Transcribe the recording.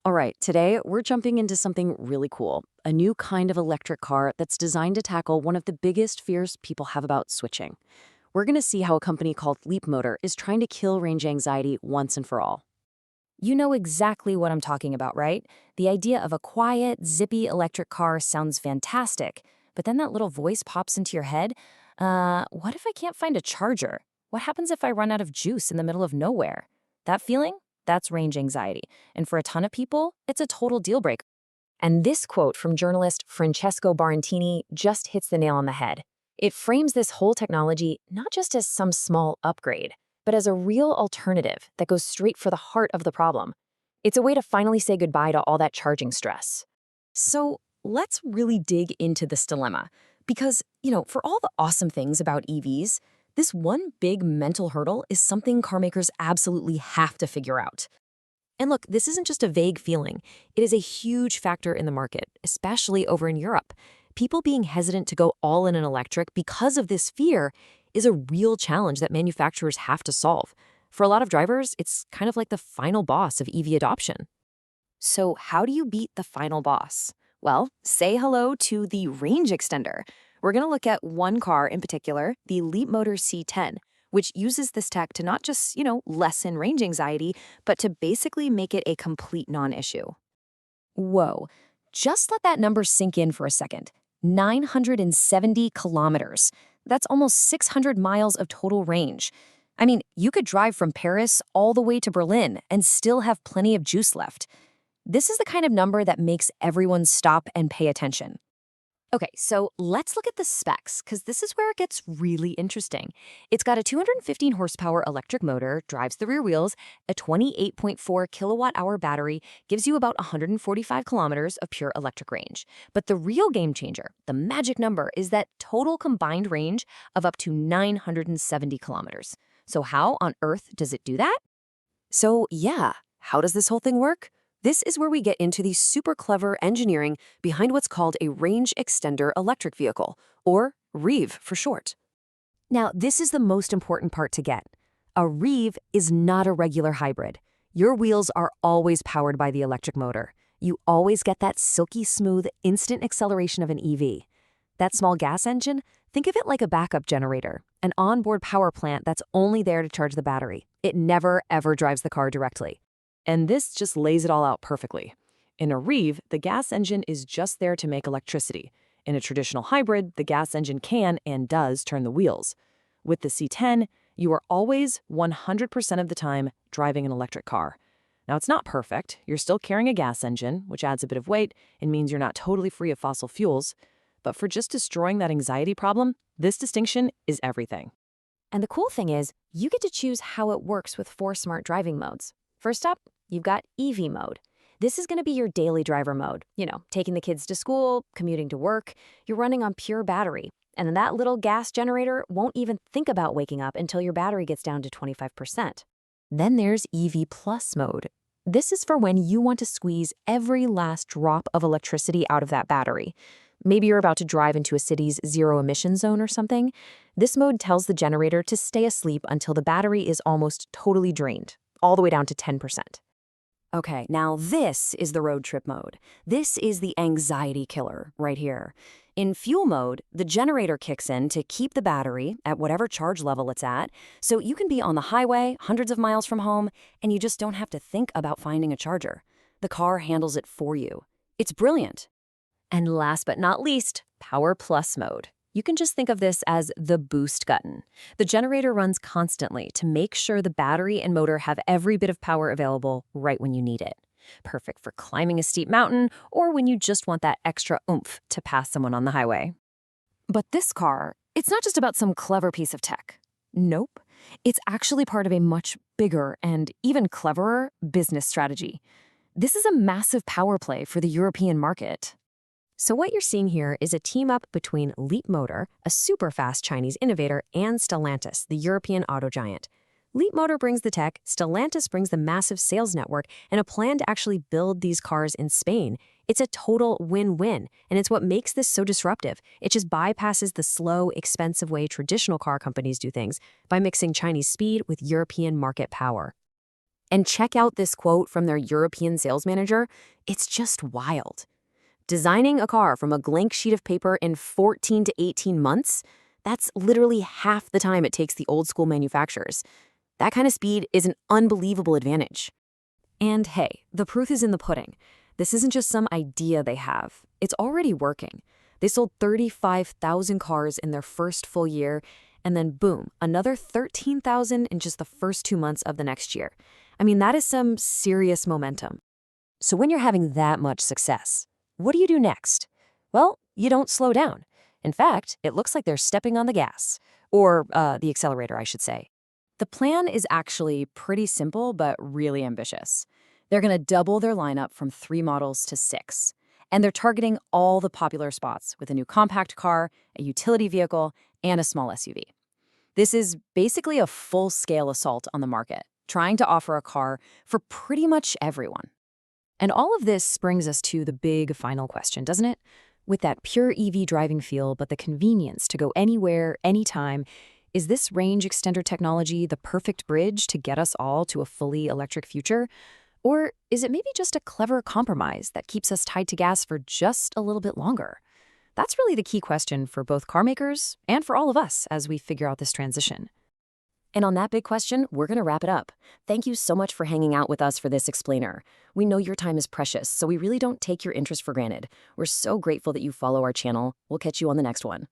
All right, today we're jumping into something really cool, a new kind of electric car that's designed to tackle one of the biggest fears people have about switching. We're going to see how a company called Leapmotor is trying to kill range anxiety once and for all. You know exactly what I'm talking about, right? The idea of a quiet, zippy electric car sounds fantastic, but then that little voice pops into your head. What if I can't find a charger? What happens if I run out of juice in the middle of nowhere? That feeling? That's range anxiety. And for a ton of people, it's a total deal breaker. And this quote from journalist Francesco Barantini just hits the nail on the head. It frames this whole technology not just as some small upgrade, but as a real alternative that goes straight for the heart of the problem. It's a way to finally say goodbye to all that charging stress. So let's really dig into this dilemma. Because, for all the awesome things about EVs, this one big mental hurdle is something car makers absolutely have to figure out. And look, this isn't just a vague feeling. It is a huge factor in the market, especially over in Europe. People being hesitant to go all in an electric because of this fear is a real challenge that manufacturers have to solve. For a lot of drivers, it's kind of like the final boss of EV adoption. So how do you beat the final boss? Well, say hello to the range extender. We're going to look at one car in particular, the Leapmotor C10, which uses this tech to not just, lessen range anxiety, but to basically make it a complete non-issue. Whoa, just let that number sink in for a second. 970 kilometers. That's almost 600 miles of total range. I mean, you could drive from Paris all the way to Berlin and still have plenty of juice left. This is the kind of number that makes everyone stop and pay attention. Okay, so let's look at the specs, because this is where it gets really interesting. It's got a 215 horsepower electric motor, drives the rear wheels, a 28.4 kilowatt-hour battery, gives you about 145 kilometers of pure electric range. But the real game changer, the magic number, is that total combined range of up to 970 kilometers. So how on earth does it do that? So yeah, how does this whole thing work? This is where we get into the super clever engineering behind what's called a range extender electric vehicle, or REEV for short. Now, this is the most important part to get. A REEV is not a regular hybrid. Your wheels are always powered by the electric motor. You always get that silky smooth, instant acceleration of an EV. That small gas engine, think of it like a backup generator, an onboard power plant that's only there to charge the battery. It never, ever drives the car directly. And this just lays it all out perfectly. In a REEV, the gas engine is just there to make electricity. In a traditional hybrid, the gas engine can and does turn the wheels. With the C10, you are always 100% of the time driving an electric car. Now, it's not perfect. You're still carrying a gas engine, which adds a bit of weight and means you're not totally free of fossil fuels. But for just destroying that anxiety problem, this distinction is everything. And the cool thing is, you get to choose how it works with 4 smart driving modes. First up, you've got EV mode. This is going to be your daily driver mode. Taking the kids to school, commuting to work. You're running on pure battery. And then that little gas generator won't even think about waking up until your battery gets down to 25%. Then there's EV Plus mode. This is for when you want to squeeze every last drop of electricity out of that battery. Maybe you're about to drive into a city's zero-emission zone or something. This mode tells the generator to stay asleep until the battery is almost totally drained, all the way down to 10%. Okay, now this is the road trip mode. This is the anxiety killer right here. In fuel mode, the generator kicks in to keep the battery at whatever charge level it's at, so you can be on the highway, hundreds of miles from home, and you just don't have to think about finding a charger. The car handles it for you. It's brilliant. And last but not least, Power Plus mode. You can just think of this as the boost button. The generator runs constantly to make sure the battery and motor have every bit of power available right when you need it. Perfect for climbing a steep mountain or when you just want that extra oomph to pass someone on the highway. But this car, it's not just about some clever piece of tech. Nope. It's actually part of a much bigger and even cleverer business strategy. This is a massive power play for the European market. So what you're seeing here is a team-up between Leapmotor, a super-fast Chinese innovator, and Stellantis, the European auto giant. Leapmotor brings the tech, Stellantis brings the massive sales network, and a plan to actually build these cars in Spain. It's a total win-win, and it's what makes this so disruptive. It just bypasses the slow, expensive way traditional car companies do things by mixing Chinese speed with European market power. And check out this quote from their European sales manager. It's just wild. Designing a car from a blank sheet of paper in 14 to 18 months, that's literally half the time it takes the old school manufacturers. That kind of speed is an unbelievable advantage. And hey, the proof is in the pudding. This isn't just some idea they have. It's already working. They sold 35,000 cars in their first full year, and then boom, another 13,000 in just the first 2 months of the next year. I mean, that is some serious momentum. So when you're having that much success, what do you do next? Well, you don't slow down. In fact, it looks like they're stepping on the gas. Or the accelerator, I should say. The plan is actually pretty simple but really ambitious. They're going to double their lineup from 3 models to 6. And they're targeting all the popular spots with a new compact car, a utility vehicle, and a small SUV. This is basically a full-scale assault on the market, trying to offer a car for pretty much everyone. And all of this brings us to the big final question, doesn't it? With that pure EV driving feel, but the convenience to go anywhere, anytime, is this range extender technology the perfect bridge to get us all to a fully electric future? Or is it maybe just a clever compromise that keeps us tied to gas for just a little bit longer? That's really the key question for both car makers and for all of us as we figure out this transition. And on that big question, we're going to wrap it up. Thank you so much for hanging out with us for this explainer. We know your time is precious, so we really don't take your interest for granted. We're so grateful that you follow our channel. We'll catch you on the next one.